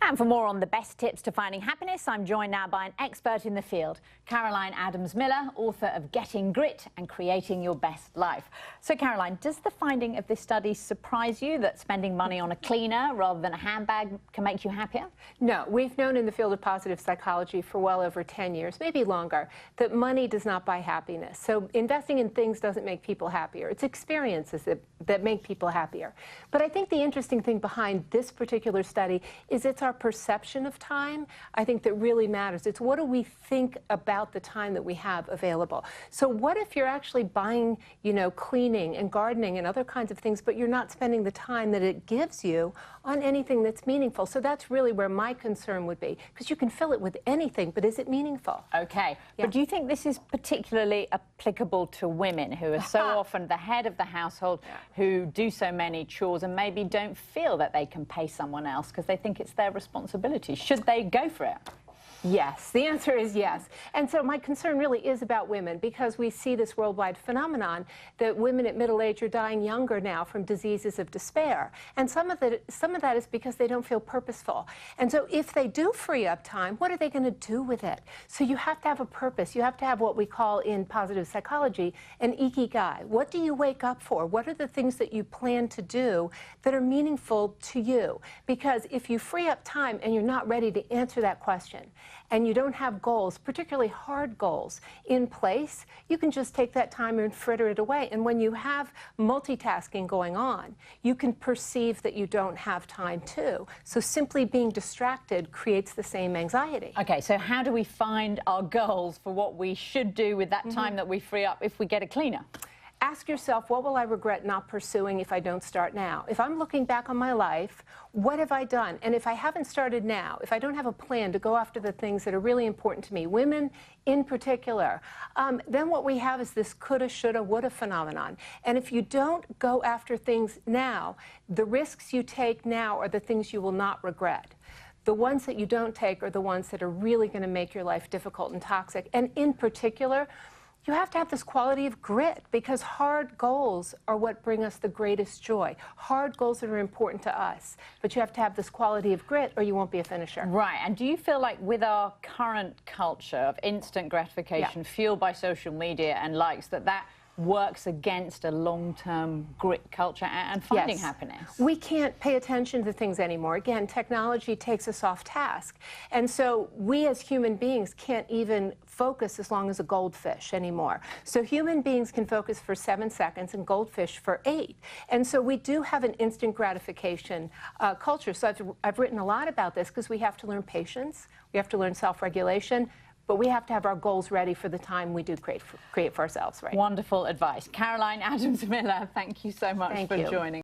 And for more on the best tips to finding happiness, I'm joined now by an expert in the field, Caroline Adams-Miller, author of Getting Grit and Creating Your Best Life. So, Caroline, does the finding of this study surprise you that spending money on a cleaner rather than a handbag can make you happier? No, we've known in the field of positive psychology for well over 10 years, maybe longer, that money does not buy happiness. So investing in things doesn't make people happier. It's experiences that make people happier. But I think the interesting thing behind this particular study is it's our perception of time, I think, that really matters. It's what do we think about the time that we have available. So what if you're actually buying, cleaning and gardening and other kinds of things, but you're not spending the time that it gives you on anything that's meaningful? So that's really where my concern would be, because you can fill it with anything, but is it meaningful? Okay, yeah. But do you think this is particularly applicable to women who are so often the head of the household, who do so many chores and maybe don't feel that they can pay someone else because they think it's their responsibility? Should they go for it? Yes, the answer is yes. And so my concern really is about women, because we see this worldwide phenomenon that women at middle age are dying younger now from diseases of despair. And some of that is because they don't feel purposeful. And so if they do free up time, what are they going to do with it? So you have to have a purpose. You have to have what we call in positive psychology an ikigai. What do you wake up for? What are the things that you plan to do that are meaningful to you? Because if you free up time and you're not ready to answer that question, and you don't have goals, particularly hard goals, in place, you can just take that time and fritter it away. And when you have multitasking going on, you can perceive that you don't have time too. So simply being distracted creates the same anxiety. Okay, so how do we find our goals for what we should do with that time that we free up if we get a cleaner? Ask yourself, what will I regret not pursuing if I don't start now? If I'm looking back on my life, what have I done? And if I haven't started now, if I don't have a plan to go after the things that are really important to me, women in particular, then what we have is this coulda, shoulda, woulda phenomenon. And if you don't go after things now, the risks you take now are the things you will not regret. The ones that you don't take are the ones that are really going to make your life difficult and toxic. And in particular, you have to have this quality of grit, because hard goals are what bring us the greatest joy. Hard goals that are important to us. But you have to have this quality of grit or you won't be a finisher. Right, and do you feel like with our current culture of instant gratification fueled by social media and likes, that works against a long-term grit culture and finding happiness? We can't pay attention to things anymore. Again, technology takes us off task. And so we as human beings can't even focus as long as a goldfish anymore. So human beings can focus for 7 seconds and goldfish for 8. And so we do have an instant gratification culture. So I've written a lot about this, because we have to learn patience, we have to learn self-regulation, but we have to have our goals ready for the time we do create for ourselves, right? Wonderful advice. Caroline Adams-Miller, thank you so much for joining.